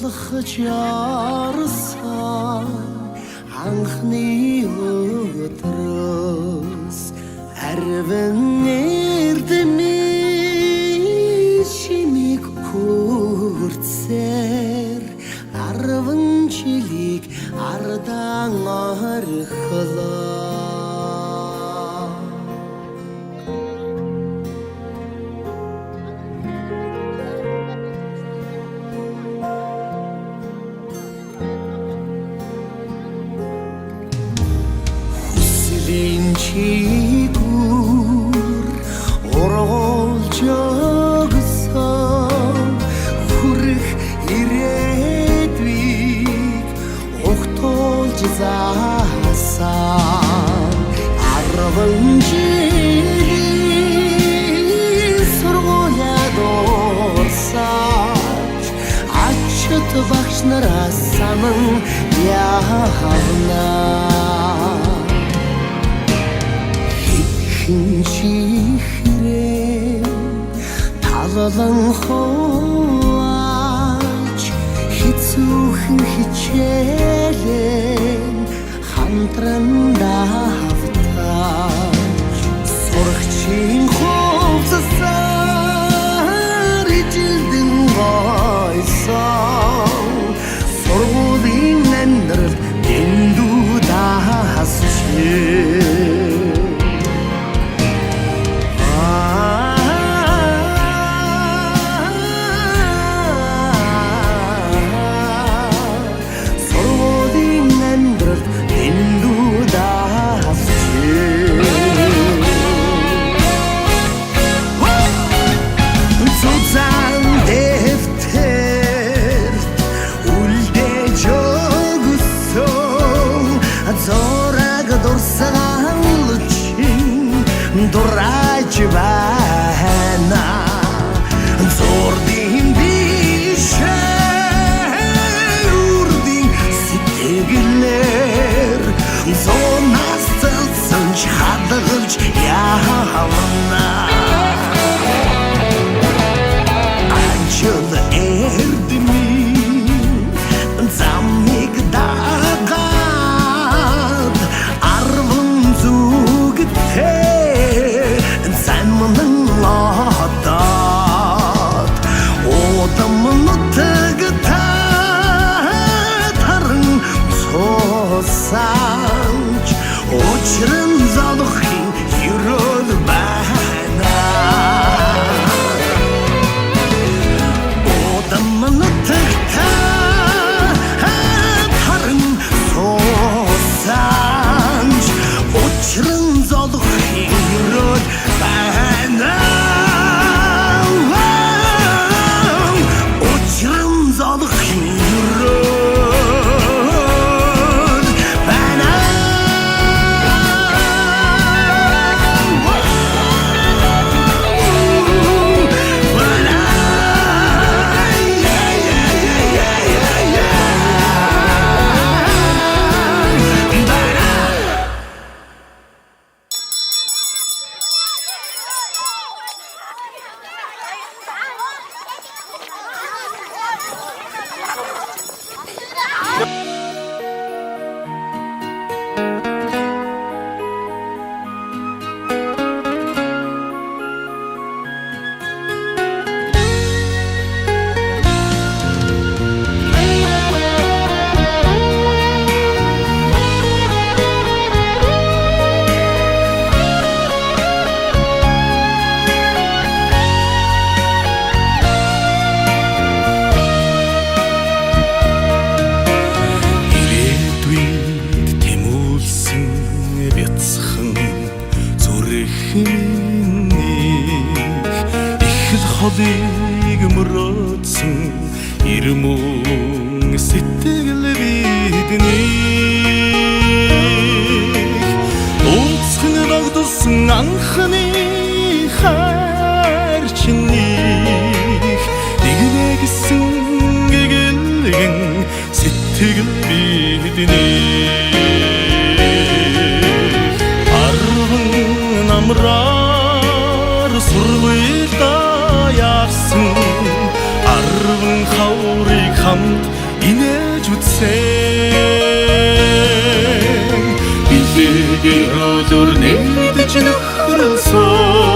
алхаж ярсан анхны өдрөөс арвин эрдэмий чимиг хүрцээр 10 жилиг ардан орхолоо. Чигүр оролж өгсөн хүрэх ирээдүйг огтолж заасан 10 жилийн сургуулиад орсаж ачт багш нараас санан явнаа. Чихрээ талан хооч хицүүхэн хичээлэн хамтран давтаж сурагчийн хувцасаар ижилдэн гойсон сургуулийн амьдрал дэндүү даасчээ. Дураач байна зордын бишээ үрдийн сэтгэлээр зонаас цэлсэн хадгалж явна. Ажил эрдэмий замыг дагаад 10 зүгтээ лотод одамнутагтад харан цосанч очрын залхын юрод байна. Одамнутагтад харан цосанч очрын залхын юрод байна. холыг мөрөөдсөн ирмөн сэтгэл бидний ууцхан нагдсан анхны хайр чиний нэгнэгсэн гэгэн сэтгэл бидний арван намраар сурвалда яарсан арван хаврыг хамт инээж үзсэн билегээр өдөр нэгдэж нөхрөлсөн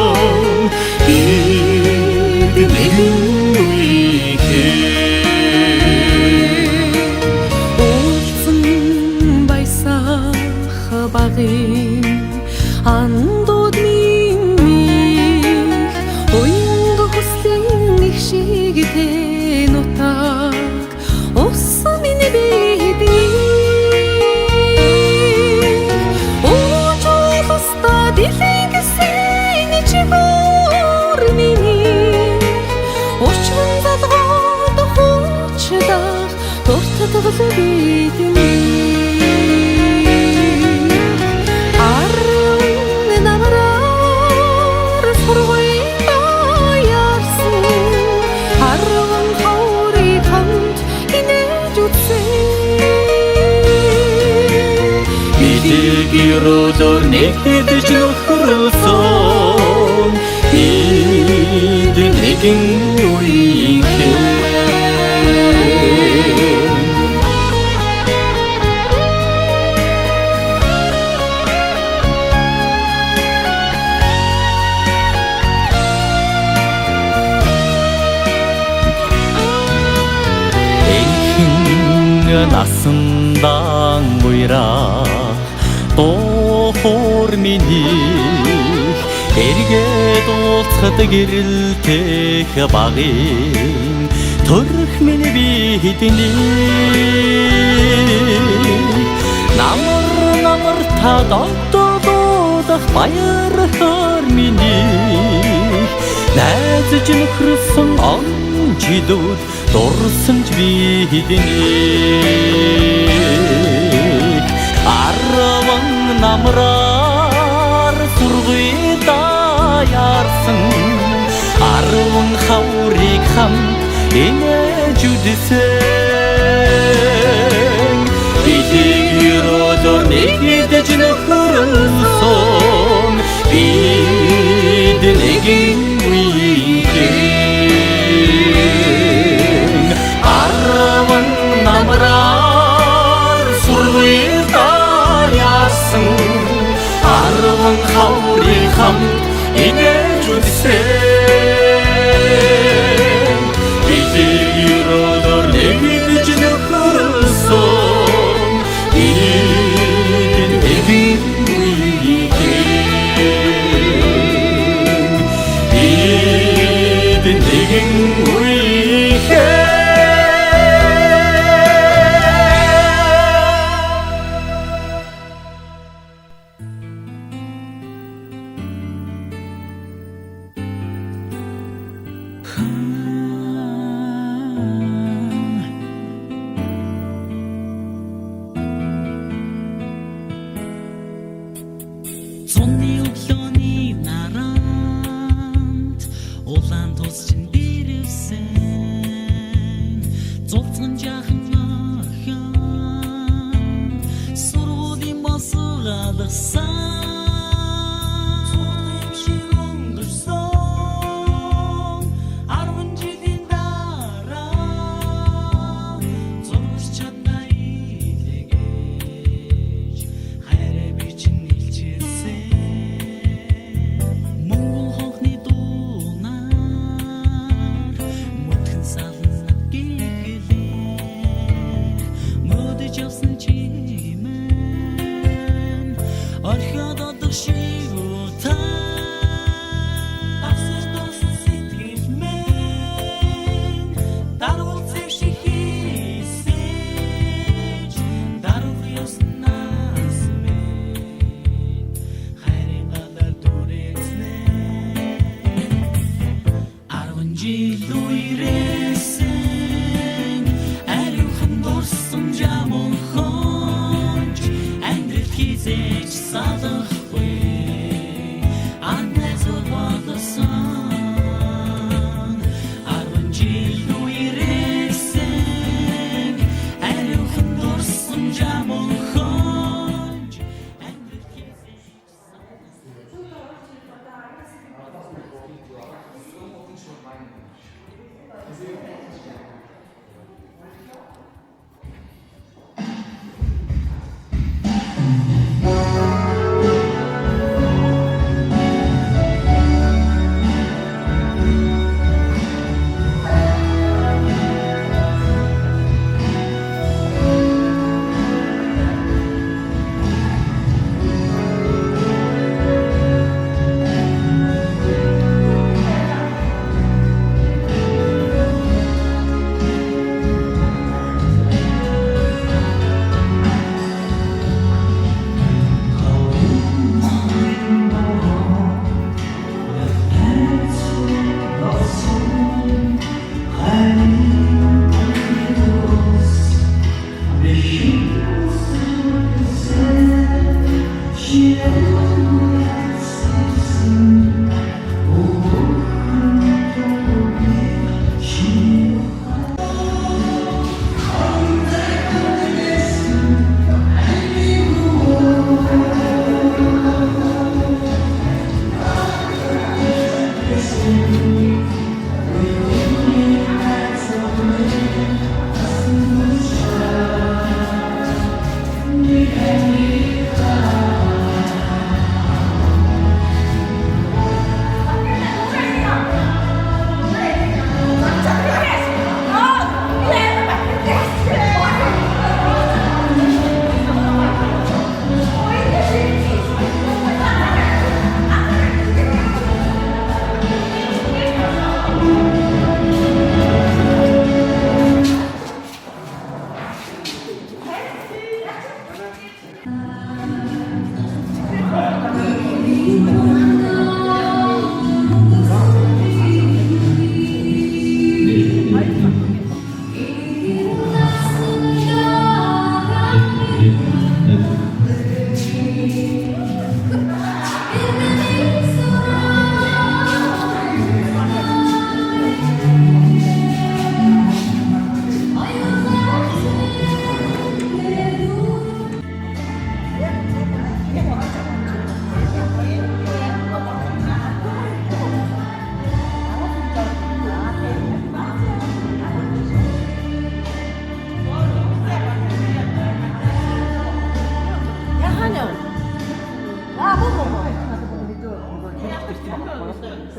нэгэн андууд минь уянга хүслийн их шиг тэн утаг усан минь бидний очолста дэлгэсэн чигүүр миний очвон залгаад хуучдах дуртадгал бидний Өдөр нэгдэж нөхрөлсөн нэгэн үеийн насандан уйраа тохор минийх эргээд уулзахад гэрэлтэх багын төрөх минь би хэдний намар та дододох баяр хор минийх найзж нөхрсөн он чидүүд дурсан ч би хэдний арван намраар сургуйда яарсан арван хаврыг хамт инээж үзсэн билегээр өдөр нэгдэж нөхрөлсөн бид нэгэн үеийн арван намраар сургуйда яарсан арван хаврыг хамт инээж үзсэн билегээр өдөр нэгдэж нөхрөлсөн бид нэгэн үеийн бид нэгэн үеийн Цонны өглөөний нарант улаан тус чинь дэрвсэн зовцон жахан орхон сургуулийн босор алгасан цонны шиг өнгөрсөн 10 жилийн дараа зурж чадна илгээж хайраа би чинь орхиод одох шиг утаа асар досон сэтгэл мэн даруул цэвши хийсэж даруул ёснаас мэн хайрын гадар дүрэснэ 10 жил үерсэн ариухан дурсан жамон хонч амьдрал хийсэж салахгүй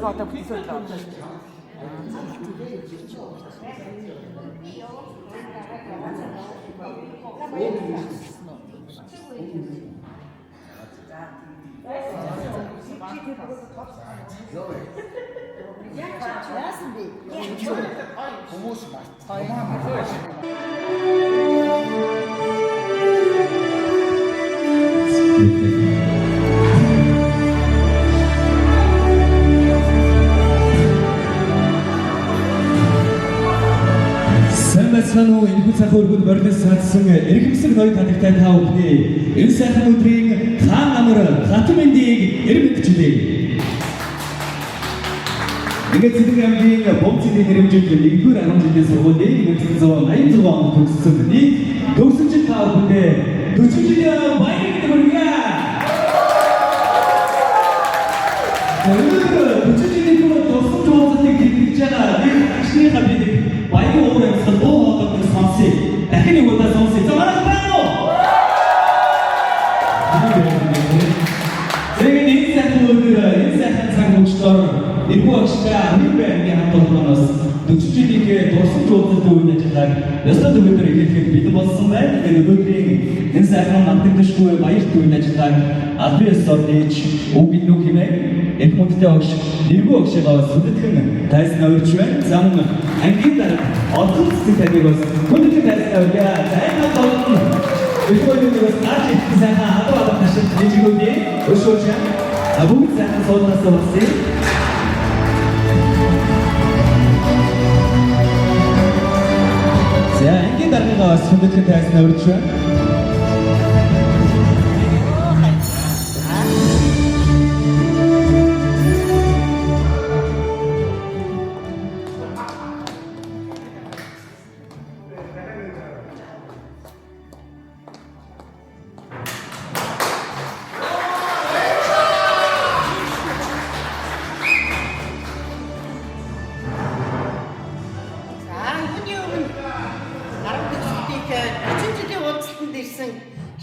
제가 갖다 붙였죠. Сануу энэ цаг өргөнд морилс саадсан эрхэмсэг ноён танигтай та бүхний энэ сайхан өдрийн хаан амар хатан мэндийг эрмэлзүүлье. Ингээд Цэцэг аймгийн Бомцны нэрмжил 1-р 10 жилийн сургуулийн 1986 онд төгссөн нийт төгсөж та бүхэндээ 40 жилийн баярыг хүргье. Өнөөдөр 40 жилийн турш тусгаж уулзалтыг хэрэгжиж байгаа нэг агшны хабиг баярын уурын салбуу хоолойг сонсъё. Дахин нэг удаа сонсъё. За манай байна уу? Тэгээд энэ сайхан өдөр энэ сайхан цаг мөчтөр Иргүү агштай хамгийн байнгын хамт олонноос 40 жилийн дурсамж уулзалтын үйл ажиллагааг ёстой төвөөр эхлэхэд бэлэн болсон байна. Тэгээд өнөөдрийн энэ сайхан мандагдшгүй баярт үйл ажиллагааг албан ёсоор нээж өгнө хэмээн энэ хүндтэй огш Иргүү агшгаа сүдэтгэн тайсан өрч байна. Зам ангийн дараа олон цэцэг тавигаас хүндтэй тайсан өргөө зайнаа болон Өшөөс наач сайхан хадгалах ташил нэжгүүдээ өшөөж бүгд сайхан суулгаас болсон. За ангийн дараагаас хүндтэй тайсан өрч байна.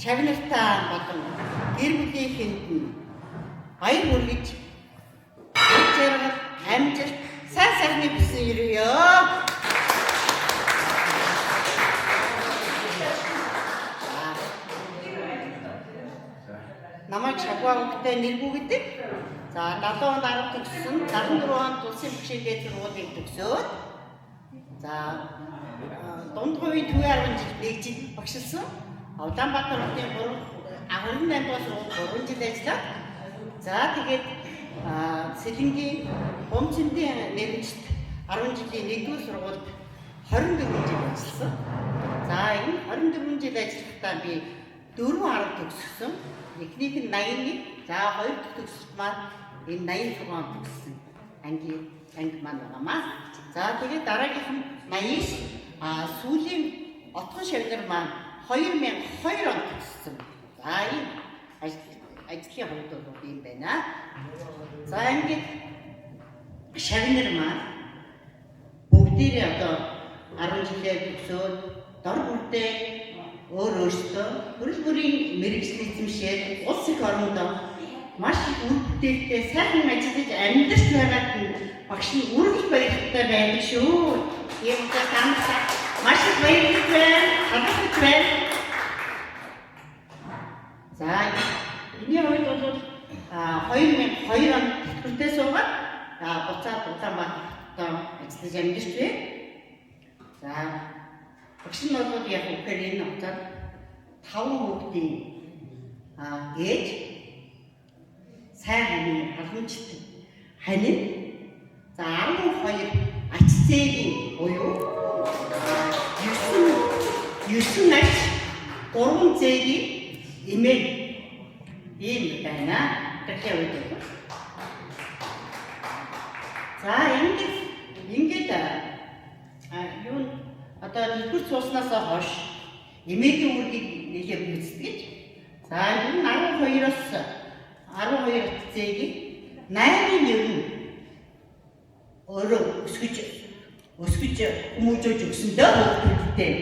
Шавнартаа болон гэр бүлийнхэнд нь баяр хүргэж жаргал амжилт сайн сайхны бисэн ирвэ. Намайг Шагваа хүүхдээ Нэргүү гэдэг. За 70 онд 10 төгссөн, 74 онд улсын хичээлээ сургуулийг төгсөөд за дунд хувийн төвийн 10 жил нэгжид багшилсан. Улаанбаатар хотын 28 дугаар сургууль 3 жил ажиллаад за тэгээд Сэлэнгийн Бомцны нэрмжт 10 жилийн 1-р сургуульд 24 жил ажилласан. За энэ 24 жил ажиллахдаа би 4 арга төгссөн. Эхнийх нь 81, За хоёр дахь төгсөлт маань энэ 86 он төгссөн анги маань байгаамаа. За тэгээд дараагийнх нь 89 сүүлийн отгон шавнар маань 2002 он төгссөн. За энэ ажлын хувьд бол юм байна. За ингээд шавнар маань бүгдээрээ одоо 10 жилээр төгсөөд дор бүрдээ өөрөөсөө хөрөл бүрийн мэргэжлийн эзэмшээд улс их оронд маш их үр бүтээлтэй сайхан ажиллаж амьдарч байгаад багш нь үргэлж баярлалтай байдаг шүү. Ийм таамаглал маш их баярлалтай байна. За энэ үед бол 2002 онд тэтгэвртэй суугаад буцаад Улаанбаатарт ажиллаж амьдарч байна. За багш нь бол яг үгээр энэ хугацаанд 5 хүүхдийн ээж сайн ханийн халамжтай ханин за 12 ач зээгийн буюу 9 ач 3 зээгийн эмээ ийм байна. Тэгэхээр үү. За ингээд юу одоо дэлгүүр цууснаас хойш эмээгийн үргийг нэлээд гүйцэтгэж за энэ 12-оос 12 зээгийг 8-ын ер нь өөрөө өсгөж хүмүүжүүлж өгсөндөө хүүхдүүдтэй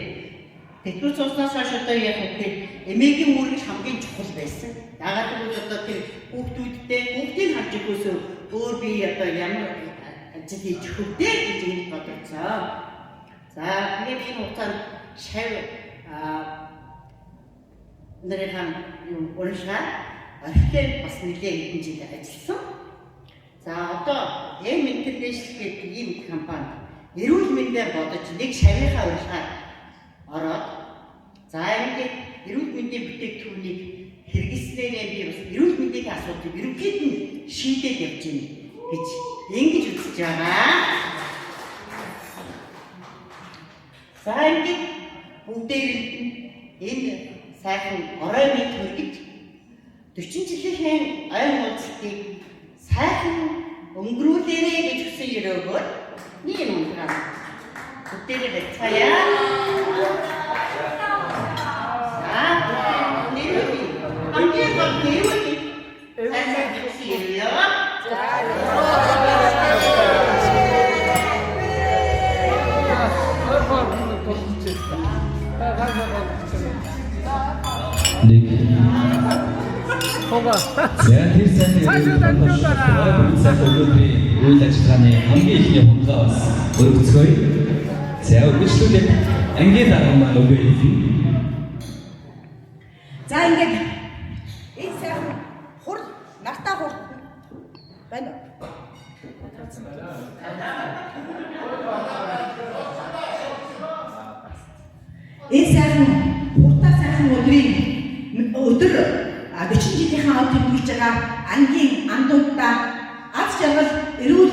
дэлгүүр цууснаас хойш одоо яг үгээр эмээгийн үрэг хамгийн чухал байсан. Яагаад гэвэл одоо тэр хүүхдийн харж өгөөс өөр би одоо ямар ажил хийж өгдөө гэж ингэж бодсон. За тэгээд энэ хугацаанд шав нэрхэн юм уршаа архитект бас нэлээд хэдэн жил ажилласан. За одоо M International гэдэг ийм компани эрүүл мэндээр бодож нэг шавийнхаа уршаа ороод за ингээд эрүүл мэндийн бүтээгдэхүүнийг хэрэглэснээрээ би бас эрүүл мэндийн асуудлыг ерөнхийд нь шийдээд явж байна гэж ингэж үзэж байгаа. За ингээд бүгдээр энэ сайхан орой мэд хүргэж 40 жилийн ойн уулзалтыг сайхан өнгөрүүлээрэй гэж хүсэн өрөөгөөр нэг ундраа бүгдээрээ байцгаая. За хамгийн гол нь юу вэ? Сайхан хийе. Яг тэр сайн үйл ажиллагааны хамгийн ихний хондлоос өргөцгөөе. За үргэлжлүүлээд ангийн дарга маань өгөө хэлнэ. За ингээд энэ сайхан хур нартаа хур байна уу? Энэ сайхан хуртаа сайхан өдөр 40 жилийнхаа ав тэмдэглэж байгаа ангийн андуудаа аз жаргал эрүүл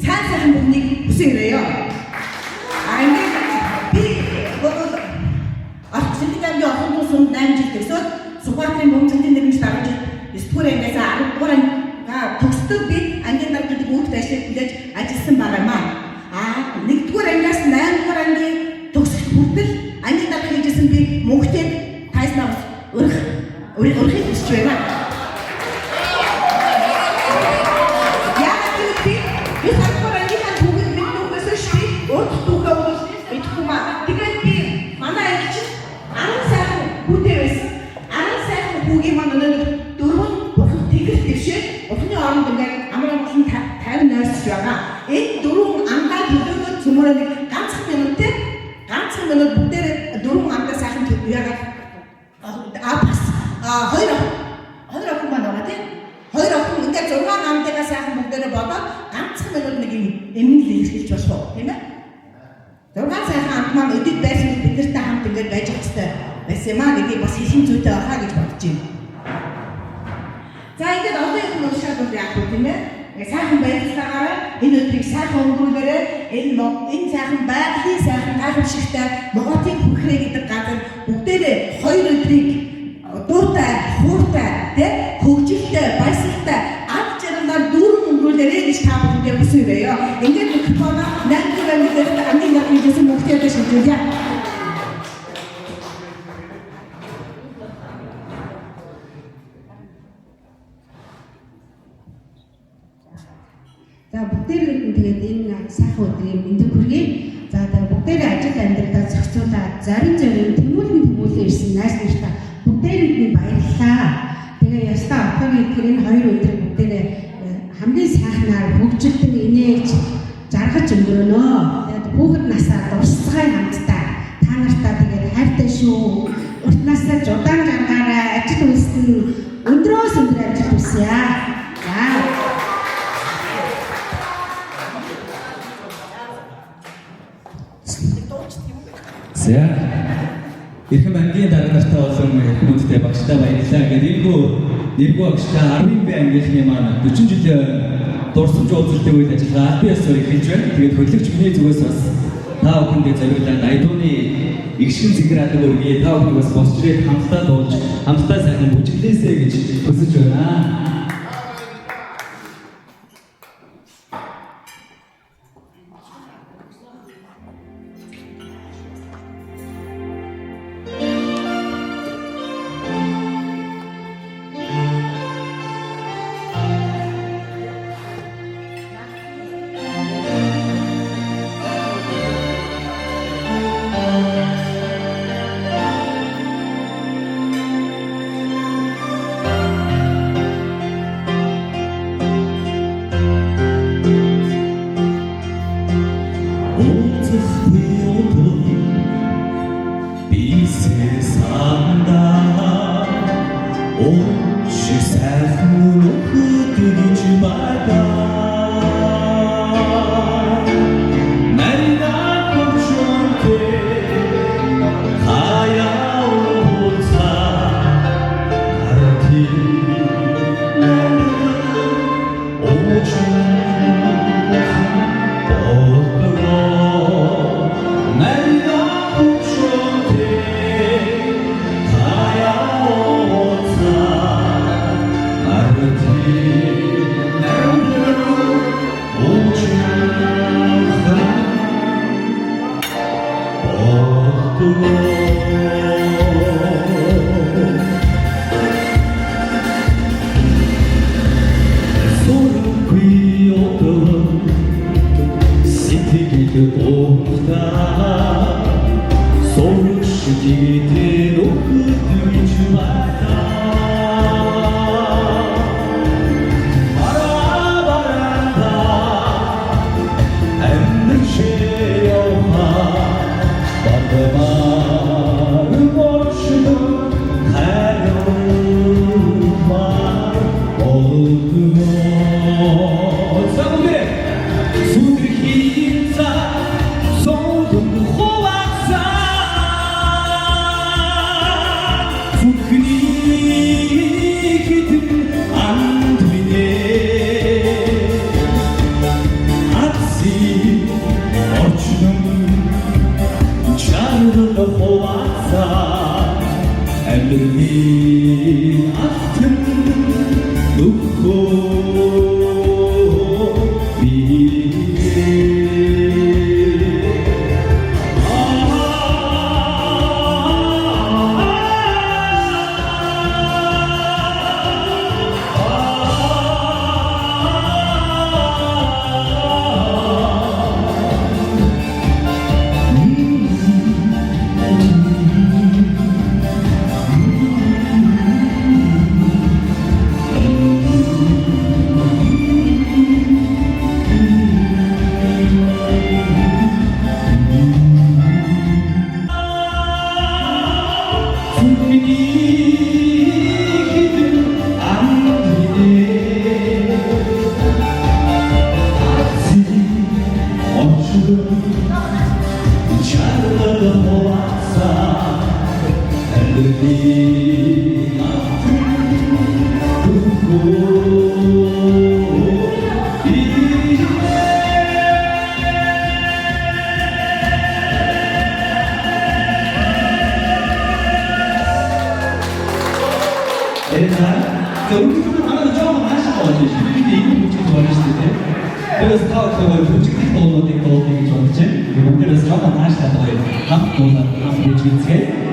сайн сайхан бүхнийг хүсээрэй. Ингээд би бол Арчилгааны олон тусанд 8 жил төсөөд Сүхбаатарын бомцгийн нэрмж дарж 9 дугаар ангиас 10 дугаар төгсдөг би ангийн даргад бүгд ажлыг хүлээж ажилласан байгаамаа. 1 дугаар ангиас 8 дугаар ангийн төгсөх хүртэл ангийн дарга хийжсэн би мөнхтэй тайснаас урихыг хүсэж байна. Яг би санахаар ангийн бүгд мэднээс шүү. Өөртөө бол мэдхгүй маа. Тэгээд би манай ээж 10 сайхан хүүтэй байсан. 10 сайхан хүүгийн маань өнөөдөр 4 бурхан тэгэр дэвшээ. Охины оронд ингээд амар болсон 50 нойрсож байгаа. Энэ 4 ангаа төлөвлөж цөмөрөнд ганцхан минут бүгдээр 4 ангаа сайхан яагаад хоёр охин маань байгаа тийм. Хоёр охин ингээд 6 амтайгаа сайхан бүгдээрээ бодоод ганцхан минут нэг юм эмнэл хэлж болох уу тийм ээ? 6 сайхан амт маань өдөд байсан биднэртэй хамт ингээд байж байгаа хэвээр байсан юм аа гэдгийг бас хэлхэн зүйтэй байхаа гэж бодож байна. За ингээд одоо их уншаад бол яг үү тийм ээ? Сайхан байцаагаараа энэ өдрийг сайхан өнгөрүүлээрэй. Энэ сайхан байгалийн сайхан гайхамшигтай Моготын хүрхрээ гэдэг газар бүгдээрээ 2 өдрийг дуутай, хууртай, тэ хөгжилтэй, баясгалтай ад жаргалаар дүүрэн өнгөрүүлээрэй гэж та бүхэндээ хүсвэ요. Ингээд микрофоно 8 дугаар мэдээлэлд хамгийн гол хэлсэн мөнхтэйдээ шилжүүлье. За бүгдээрээ тэгээд энэ сайхан өдрийн мэндийг хүргэе. За тэгээд бүгдээрээ ажил амьдралдаа зохицуулаад зарим тэмүүлэн ирсэн найз нартаа бүгдээрээ баярлалаа. Тэгээ ястаа отоогийн тэр энэ 2 өдрийг бүгдээрээ хамгийн сайхнаар хөгжилтэн инээж жаргаж өнгөрөнө. Тэгээд хүүхэд насаа дурсацгай хамтдаа та нартаа тэгээд хайртай шүү. Урт насаа удаан жаргаараа ажил үйлсэнд өндрөөс өндөр ажил хүсье. За За Ирхэн бангийн дарга нартай болон хүмүүстээ багштай баярлалаа. Ингээд нэргүй багштай 10 ангийнхны маань 40 жилийн дурсамж уулзалтын үйл ажиллагаа аль биесээр эхэлж байна. Тэгээд хөтлөгч миний зүгээс бас та бүхэндээ зориулаад Айдууны игшин зэгэр алга өргөе. Та бүхэн бас босч ирээд хамтдаа дуулж хамтдаа сайхан бүжиглээсэй гэж хүсэж байна. Jadi Ариус таавал бүжиглэх дуулуудыг дуулах гэж бодож байна. Бүгдээс жоохон наашлаад гоё хамт дуулаад хамт бүжиглэцгээе.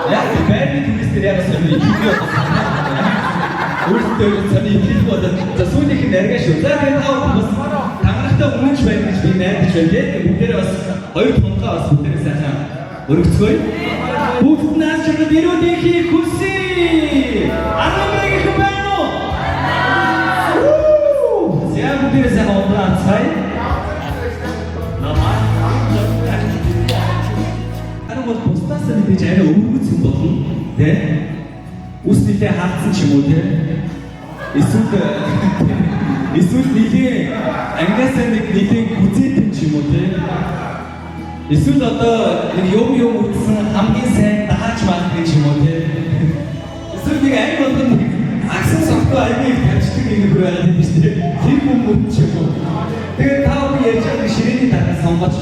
Yeah. саний итгэхгүй өөртөө саний итгэхгүй болоод за сүүлийнх нь наргаа шүү. За тэгээд таа бас танартай өмнөж байна гэж би найдаж байна тийм. Бүгдээрээ бас хоёр тунгаа бас бүгдээрээ сайхан өргөцгөөе. Бүгд нас чад ирүүдийнхийг хүсье. Анамыг байна уу? Зя бүгдээрээ сайхан ундраа цай. Бол бусдаас мэдээж арай өвөргөц юм болно тий. Үс нэлээ хаацсан ч юм уу тий. Эсвэл нэлээ ангиасаа нэг нэлээ гүзээдэн ч юм уу тий. Эсвэл одоо нэг юм үтсэн хамгийн сайн дааж магадгүй ч юм уу тий. Эсвэл нэг анги болон агсан согтоо аймыг тавьчихдаг нэг бүр байгаад байдаг шүү дээ. Тэр хүмүүс ч юм уу. Тэгээд таа би яаж яг ширээний дараа сонгож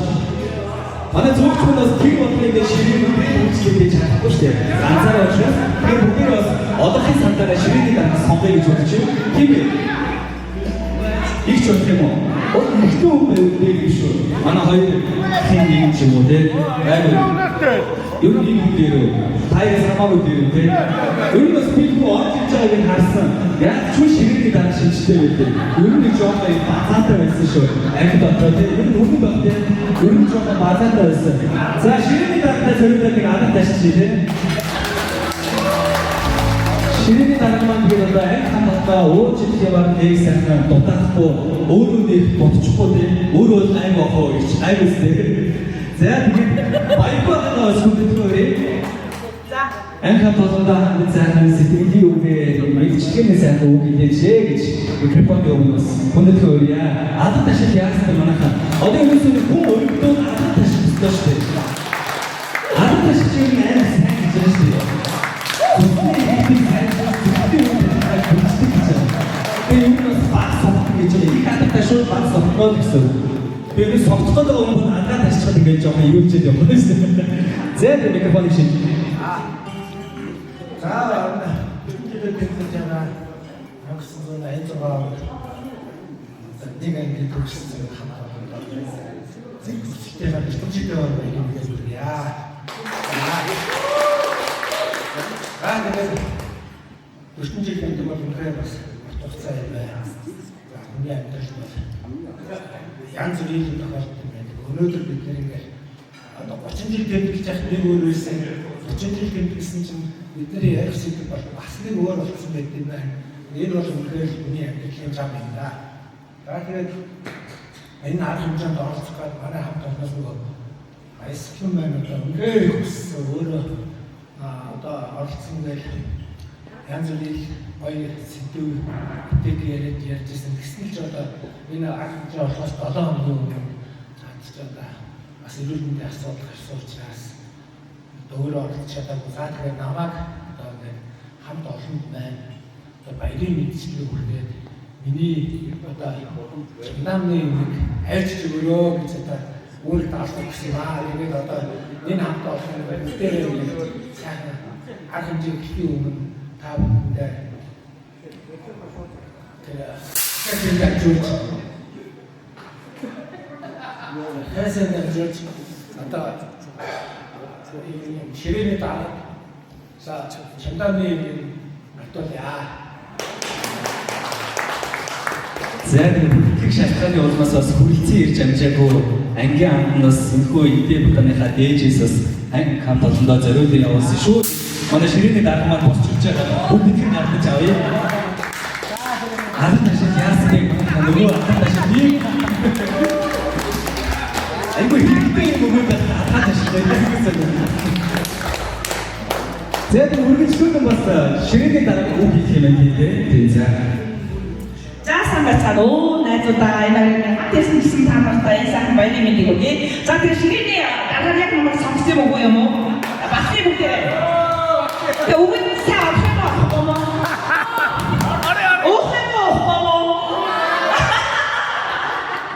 манай зөвхөн бас тэр бодлыг ширээний үйлчлэгтэй чадахгүй шүү дээ. Ганцаараа учраас тэр бүгд бас одоогийн сандаараа ширээний дараа сонгоё гэж бодож байна. Тийм ээ. Их ч бодох юм уу? Ихтэй хүн байв шүү. Манай хоёр хин нэг юм уу те. Юу нэг юм дээр таяа самаагүй дээр те. Өөр бас би юу орж иж байгааг харсан. Яг ч ширээний дараа шинжтэй байдаг. Өөр нэг жоох юм бацаатай байсан шүү. Ахид одоо те. Өөр нүгэн баг те. Өөр нэг жоох бацаатай байсан. За ширээний дараа зөвхөн нэг адад ташчих те. Ширээний дараа маань тэгээд одоо анги хамтдаа ууж идэх юм нэг сайхан дутаахгүй өөрөө нэг бодчихгүй те. Өөрөө анги охоо гэж анги үстэй. За тэгээд баяртай сүлдөрөө. За анги хамтдаа ханд сайхан сэтгэлийн үгээ мэдчихгээс сайхан үг хэлээчээ гэж микрофон өгнөс. Хүндэт хөрья. Адад ташил яасан манайхаа. Одоо энэ зүйл хүн өөртөө адад ташил өстой шүү дээ. Адад ташил чинь анги сайн гэж байна шүү дээ. Шууд баг сонгоод гэсэн. Тэгээд сонгоход өмнө ангаа ташчихад ингээд жоохон юулчээд явах гэсэн. За тэгээд микрофоныг шин. За тэгээд бид яна 1986 нэг анги төгссөн хамтдаа. Зэгцтэй байна. Студид байгаа юм гэж яа. Тэгээд 40 жилийн өмнө үнэхээр бас хугацаа юм байна. Миний амьдрал бол янз бүрийн тохиолдол байдаг. Өнөөдөр бид нэг одоо 30 жил тэмдэглэж яхад нэг өөр байсан. 30 жил тэмдэглэсэн чинь бидний ярих сэдв бол бас нэг өөр болсон байдаг юм байна. Энэ бол үнэхээр миний амьдралын зам юм да. Тэгээд энэ арга хэмжээнд оролцох гээд манай хамт олноос нөгөө баясгалан байна одоо үнэхээр хүссэн өөрөө одоо оролцсон гэж янз бүрийн гоё сэдв бүтээг ярьжсэн. Тэгсэн ч одоо энэ арга хэмжээ болохоос 7 хоногийн өмнө цаадч одоо бас эрүүл мэндийн асуудал гарсан учраас өөрөө оролцож чадаагүй. За тэгэхээр намайг одоо ингээд хамт олонд байна. Одоо баярын мэдчилгээ хүргээд миний одоо намны нэг хайрч өгөрөө гэж одоо үүрэг даалгав гэсэн аа. Тэгээд одоо энэ хамт олон бүгдээрээ сайхан арга хэмжээ гэхийн өмнө та бүхэндээ тэгээд жуулч хэсэг жуулч одоо ширээний дараа за чамдааны натуулъя. За тэгээд шалтгааны улмаас бас хүрэлцэн ирж амжаагүй ангийн амтнаас энэхүү эдээ бүтээнийхаа дээжээс бас анги хамт олондоо зориулсан явуулсан шүү. Манай ширээний дараа маань босч ирж байгаа бүгдийг нартаж авъя. Ард ташид яасан юм нөгөө ард ташид би айгүй хэрэгтэй юм уу гэдэг ард ташид байсан. Зэт үргэлжлүүлэн бас ширээний дараа үг хэлэх юм тийм за. За самбацаад найзуудаа энэ хамт ирсэн гэсэн таамагтай сайхан баярын мэндийг өгье. За тэр ширээний дараа яг намайг сонгосон юм уу юм уу? Басны бүгдээ. Тэгээ үгүй сайн авах юм уу?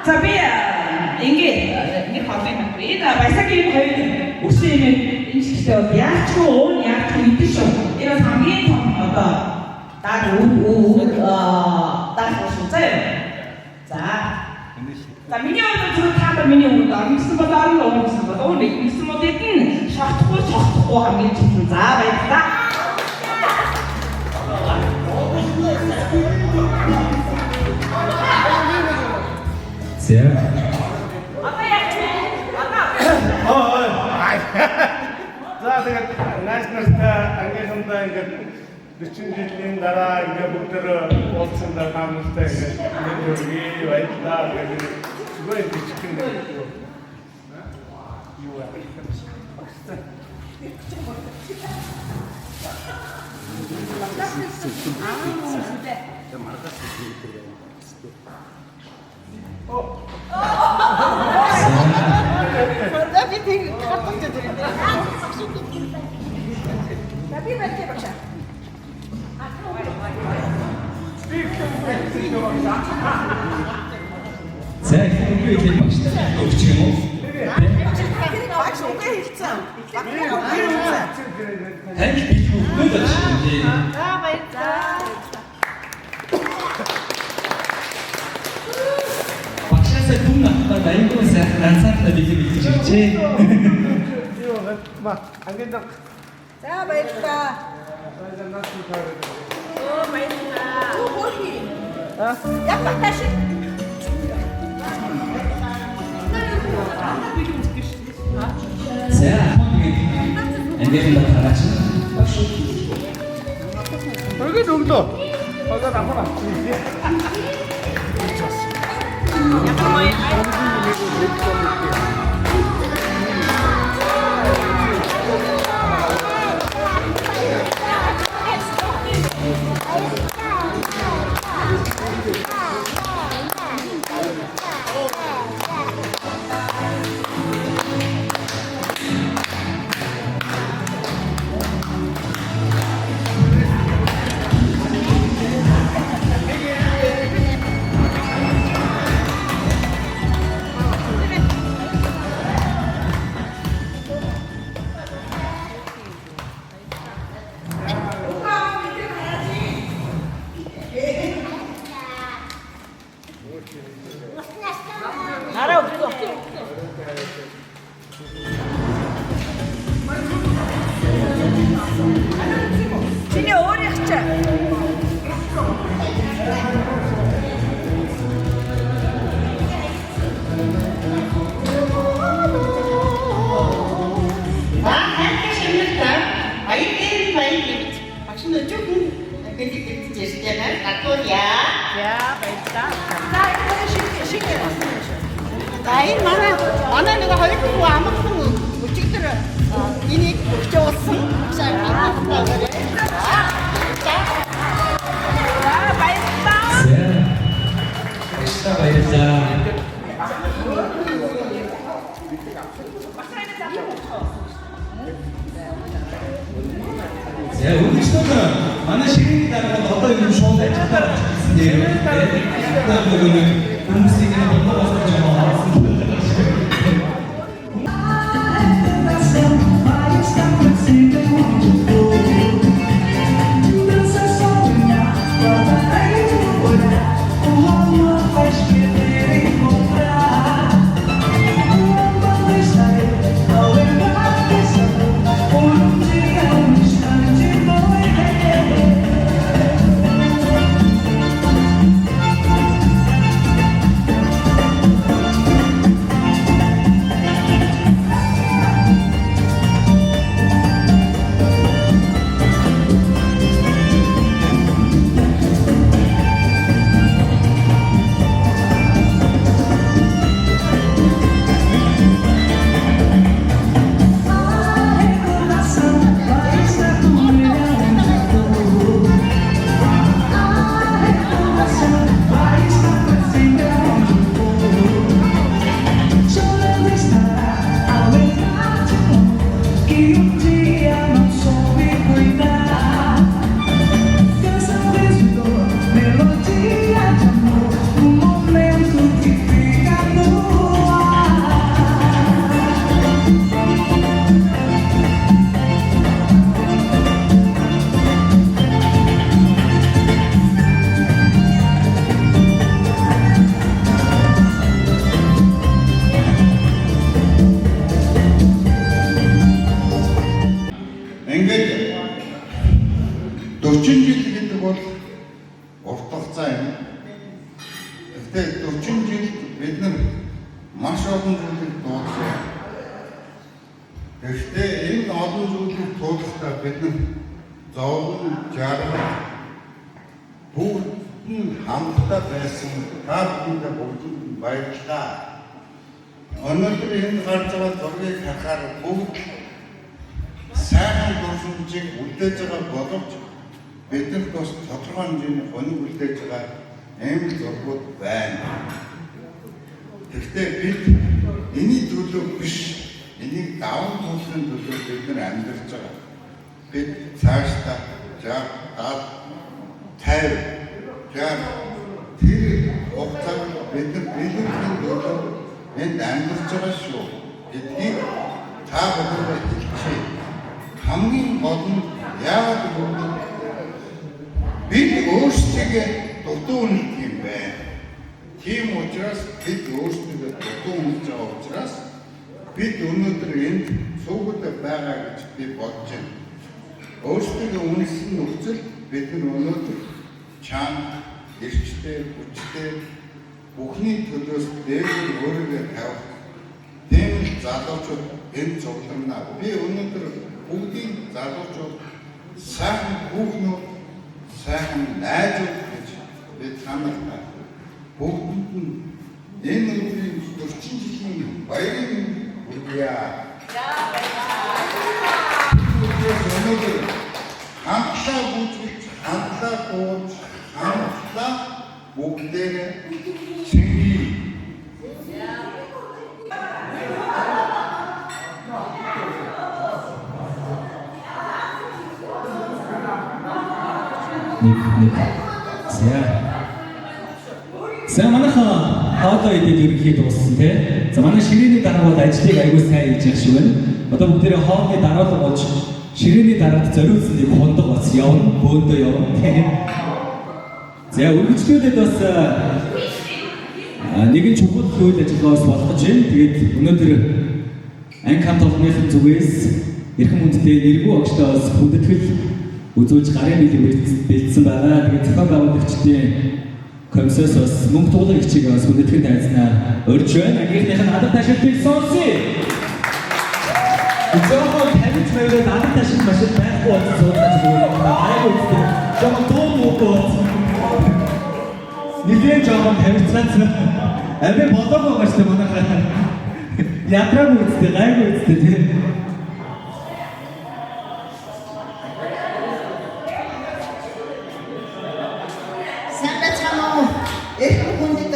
За би ингээд нэг хавын байна. Энэ баясагийн хоёр өссөн юм энэ шигтэй яаж ч идэж шүү. Энэ хамгийн том одоо дааг шүү заяа. За миний өнөөдөр таада миний өнөөдөр ингэсэн болоо гэсэн болоо нэг ингэсэн модын шахахгүй хамгийн чухал. За баярлалаа. За. За тэгээд найс нартай ангийнхандаа ингээд 40 жилийн дараа ингээд бүгдээр уулзсан дараа хамтдаа ингээд баярлалаа гэдэг зүгээр бичихэн гэдэг. Юу вэ? За ихэнхдээ хэлэх багштай өгч юм уу? Тань бит хөвгөө гэж хэлээ. За баярлалаа. Багшаасаа түн ахтаа баянгуй сайхан ганцаараа бит хэлж иржээ. Юу вэ? Ангиндаа За баярлалаа. Оо баярлалаа. Хөөе. Япа таши. За энэ хараач. Өргөд өглөө. Багад амраа. Чиний өөрийнх ч За энэ манай нэг хоёр хүү амархан өчигдөр энийг өгч явуулсан. За баярлалаа. За баярлалаа. За өнөөдөр манай ширээний дараа одоо юм шоу ажиллагаа хийсэн дээр хүмүүсийн бодлого болсон юм аа. Ингээд 40 жил гэдэг бол урт хугацаа юм. Гэхдээ 40 жил бид нар энэ олон зүйлийг туулахдаа бид нар зовлон жаргал бүгд нь хамтдаа байсан та бүхэндээ бүгд баярлалаа. Өнөөдөр энэ гарч байгаа зургийг харахаар бүгд сайхан дурсамжийг үлдээж байгаа боловч биднэрт бас тодорхой хэмжээний хоног үлдээж байгаа ийм зургууд байна. Гэхдээ бид энэний төлөө биш, энийг даван туулахын төлөө бид нар амьдарч байгаа. Бид цаашдаа тэр хугацаанд бид нар биелүүлэхийн төлөө энд амьдарч байгаа шүү. Гэдгийг та бүхэндээ хэлчихье. Хамгийн гол нь яагаад гэвэл бид өөрсдөө дутуу нэг юм байна. Тийм учраас бид өөрсдөө дутуу хийж байгаа учраас бид өнөөдөр энд суугаад байгаа гэж би бодож байна. Өөрсдөө үнэлсэн нөхцөл бид өнөөдөр чанга, эрчтэй, хүчтэй бүхний төлөөс дээвэр өөрийгөө тавих тийм залуучууд энд цугларна. Би өнөөдөр бүгдийн залуучууд сайхан хүүхнүүд, сайхан найзууд гэж би танартай бүгдэнд нь энэ өдрийн 40 жилийн баярын хүргье. Өнөөдөр хамтлаа бүжгэлж, хамтлаа дууж, хамтлаа бүгдээрээ чиний За манайха одоо идэв ерөнхийд дууссан тий. За манай ширээний дараагууд ажлыг аягүй сайн хийж явах шиг байна. Одоо бүгдээрээ хоолны дараалал болж ширээний дараад зориулсан нэг хундаг бас явна, бөөндөө явна тий. За үргэлжлүүлээд бас нэгэн чухал үйл ажиллагаас болгож байна. Тэгээд өнөөдөр анги хамт олонныхын зүгээс эрхэм хүндтэй нэргүй огчтоос хүндэтгэл үзүүлж гарын бэлэг бэлдсэн байгаа. Тэгээд зохион байгуулагчдын комиссоос бас мөнгө туулагчийг бас хүндэтгэл тайзнаар урьж байна. Ангийнхных нь алдар ташилтыг сонсъё. Зөвхөн тавьж маягаар алдар ташилт машин байхгүй болсон суулгаж өгнө. Айгуу үстэй. Жоо дуу муу. Нилээн жоохон тавьцгаасан. Аваа болоогүй байгаа шүү манайхаа. Ятраг үстэй, гайгүй үстэй тийм. Эрхэм хүндэт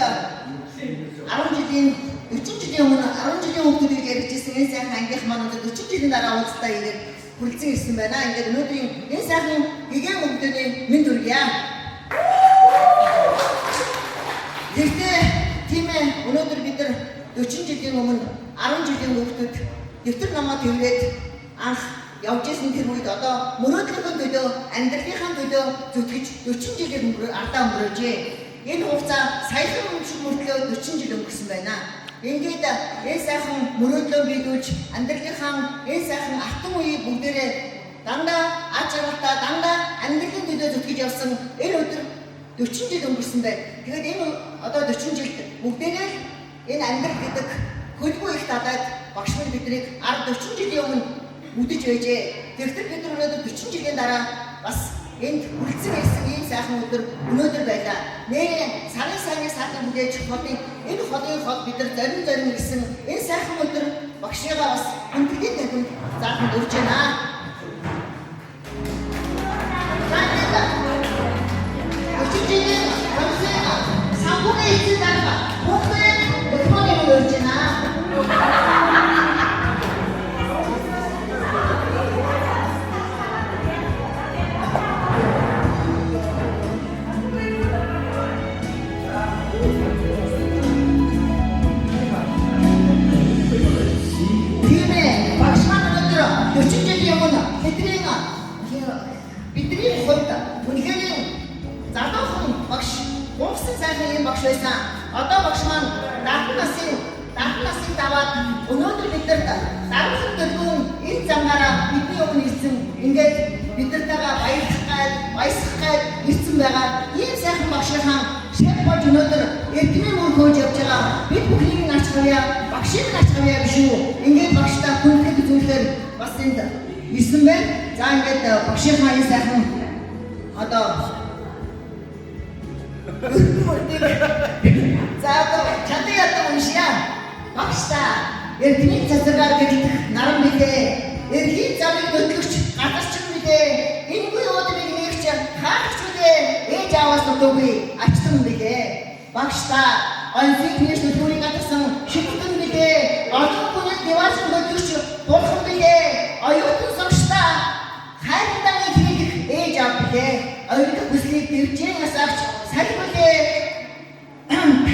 10 жилийн 40 жилийн өмнө 10 жилийн өмнө ярьжсэн энэ сайхан ангийнх маань 40 жилийн дараа уулзтаа ирээд хүрэлцэн ирсэн байна. Ингээд өнөөдрийн энэ сайхан гэгээн өвдөний мэд хүргье. Гэхдээ тийм ээ өнөөдөр бид нар 40 жилийн өмнө 10 жилийн өвдөд дэвтэр намаа тэрвээд анх явж исэн тэр үед одоо мөрөөдлийн төлөө амьдралынхаа төлөө зүтгэж 40 жилийн ардаа өнгөрөөжээ. Энэ хугацаа саяхан өмшиг мөртлөө 40 жил өнгөрсөн байна. Ингээд энэ сайхан мөрөөдлөө биелүүлж амьдралынхаа энэ сайхан алтан үеийг бүгдээрээ дандаа аж аргалтай дандаа амьдралын төлөө зүтгэж явсан энэ өдөр 40 жил өнгөрсөн байна. Тэгээд энэ одоо 40 жилд бүгдээрээ энэ амьдрал гэдэг хөлбөө их дадаад багш нар биднийг 40 жилийн өмнө үдэж байжээ. Тэгэхээр бид өнөөдөр 40 жилийн дараа бас энд хүрэлцэн ирсэн ийм сайхан өдөр өнөөдөр байлаа. Нэрээ сарын сайхан хүлээж холын энэ холын хол бид нар зарим ирсэн энэ сайхан өдөр багшигаа бас хүндэтгэл тавьж заасан өрж байна. Өчигдөр хамсаа самбугийн эцэг дараа бүгдээ өтмөний өрж байна. Бидний хувьд үнэхээр залуухан багш гонхсон сайхан юм багш байсан. Одоо багш маань 70 насын даваад өнөөдөр бидэрт дараахан дөрвөн энэ замаараа бидний өмнө ирсэн ингээд бидэртэйгээ баясах гад ирсэн байгаа. Ийм сайхан багшийнхаа шеф болж өнөөдөр эрдмийн мөр хөөж явж байгаа. Бид бүхнийг нач гавья, багшийг нач гавья биш үү? Ингээд багштай хүндэтгэл үзүүлэхээр бас энд 9 байна. За ингээд багшийнхаа энэ сайхан одоо за одоо чаддаг ятдаг уншия. Багшта эрдмийн цацрагаар гэрлэх наран билээ. Эрхийн замыг хөтлөгч гадарчин билээ. Энэгүй уудмыг нэгч хаагч билээ. Ээж аваас нутуугүй ачтан билээ. Багшта онцгой төлөвлөрийг гадарсан шигтэн билээ. Олон хүний диваасан хөтлөгч бурхан билээ. Оюутан согшта хайртаны хийх ээж аав билээ. Оюутан бүслийг дэржин асаач саль билээ.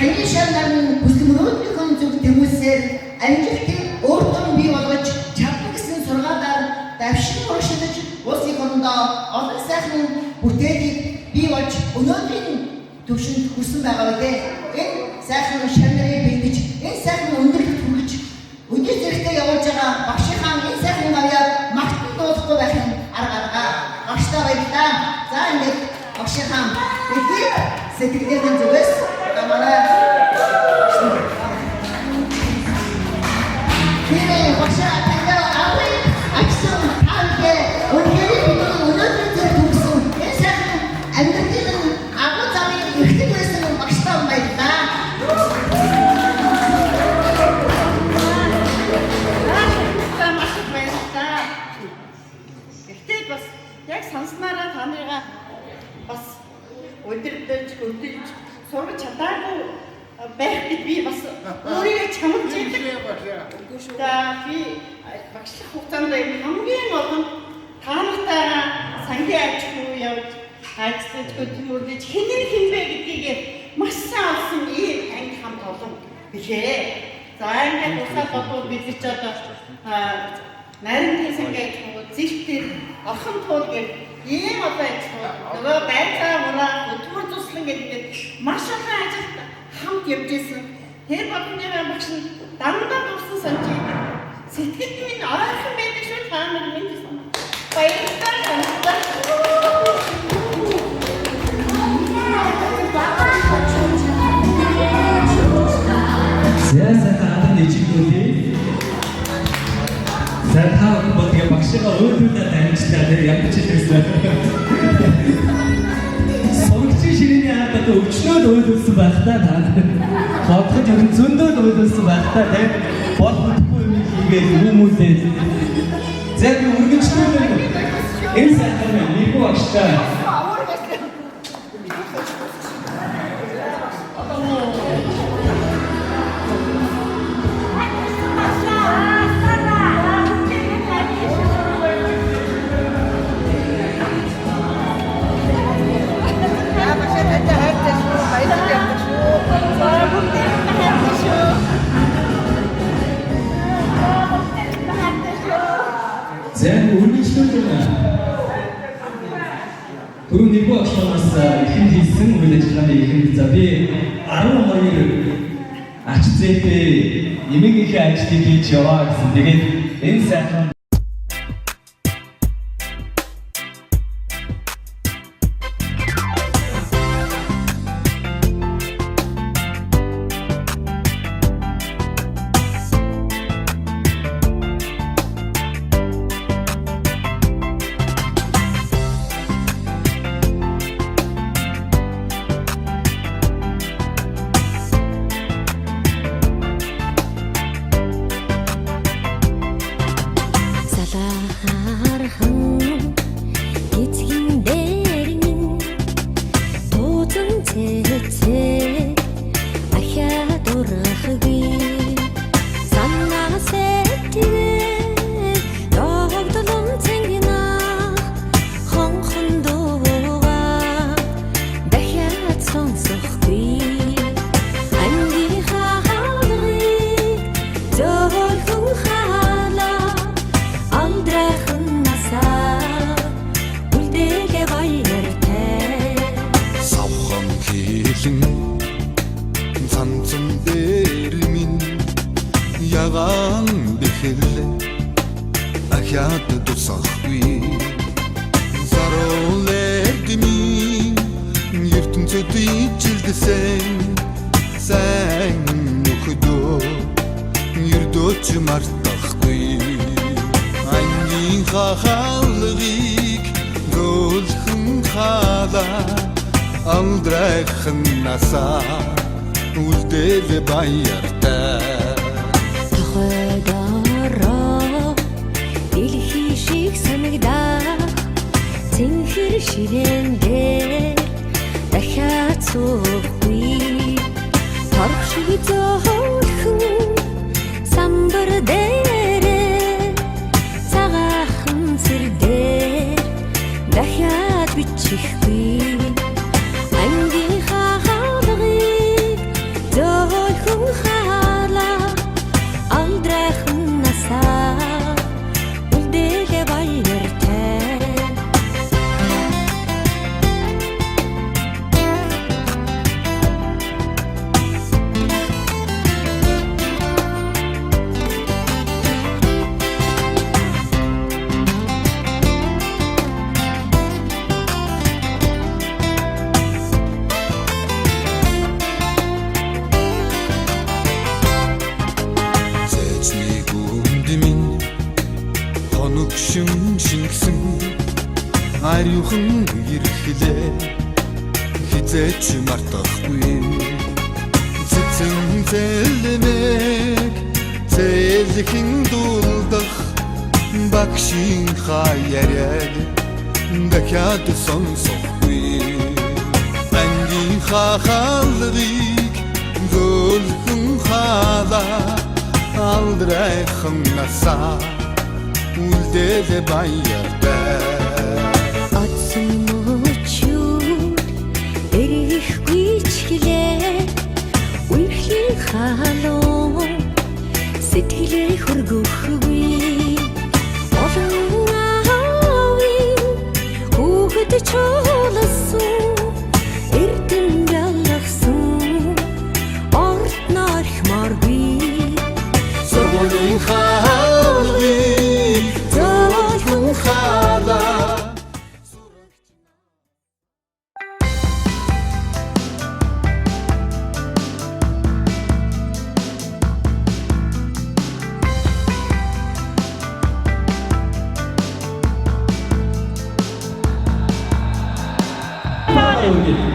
Таны шанаар бүслмөрөөдийн зөв тэмүүлсээр амжилтыг өөртөө бий болгож чадна гэсэн сургаалаар давшин урагшилж улсын хоорондоо олон сайхан бүтээлийг бий болж өнөөдрийн төвшөнд хүрсэн байгаа билээ. Энэ сайхан шанарыг бэлдэж, энэ сайхан өндөрлөлт хүргэж өдөр зэрэгтэй явуулж байгаа багшийнхаа энэ сайхан авьяа магтан дуулахгүй байх нь арга. Багштай баярлалаа. За ингээд багшийнхаа эдгээр сэтгэлдээ зүгээс манай Кирээ багшаа танаа аваа аксан хаалгээ өнөөдөр бидний өнөөдөр төрсөн энэ сайхан амьдралын агуу замыг эрхтэг байсан багштай баярлалаа. Гэхдээ бас яг санснараа танайгаа бас өдөртөж сурч чадаагүй байх гэж би бас өөрийгөө чамд жийдэг. За би багшлах хугацаанд хамгийн олон таамагтайгаа сангийн ажил явж ажлыг хөдөлмөрлөж хинбэ гэдгийг маш сайн олсон ийм анги хамт олон билээ. За ингээд усаа бодвол бид ч одоо нарийн сангийн зэвтэр орхон туул гэх ийм одоо нөгөө байцаа мураа хөдөлмөр туслан гэдэг маш олон ажилд хамт явж исэн. Тэр болгоны багш нь дандаа дурсан санаж сэтгэл минь ойрхон байдаг шүү та нар минь баярлалаа. Сайхан нэчгүүли. Сайхан бодгийн багшигаа өөртөө дамжлаа тэр ядч ирсэн. Сургачийн ширээний хаалт өвчнөд ойлуулсан байх та бодхож өрн зөндөд ойлуулсан байх та тийм бодохгүй юм хийгээд хүмүүстээ зэрэг үргэлжлүүлээ. Энэ сайхан нэг багштай Түрүү нэг багшаас ихэн хийсэн үйл ажиллагааны ихэн за би 12 ач зээтэй нэмэгийнхээ ажлыг хийж яваа гэсэн. Тэгээд энэ сайхан Мартахгүй анги хаалгыг гөлхөн хаалаа амдрайхан насаа үлдээл баяртай тохойдороо дэлхий шиг санагдаа цэнхэр ширээн дээр дахиад суухгүй торх шиг зөөлхөн самбар дээрээ цагаахан сэр дээр дахиад бичихгүй ангийн хаалгыг зөөлхөн хаалаа алдрайхан насаа үлдээлээ баяртай Зэжний гүндмин хоног шин шингсэн ариухан ирэхлээ хизээч мартахгүй цэцэн зэлмэг зэлхэн дулдах багшин хаяад дахиад сонсохгүй ангийн хаалгыг гөлхөн хаалаа алдрайхан насаа үлдээл баяртай Атсан мөчүүд эрэхгүй чиглээ үерхлийн хаалуу сэтгэлээ хөргөхгүй олон аавын хүүхэд чуулсан эрдэн ялгсан орт нархмаргүй Сургуулийн хаалгыг зөөлхөн хаалаа Баруун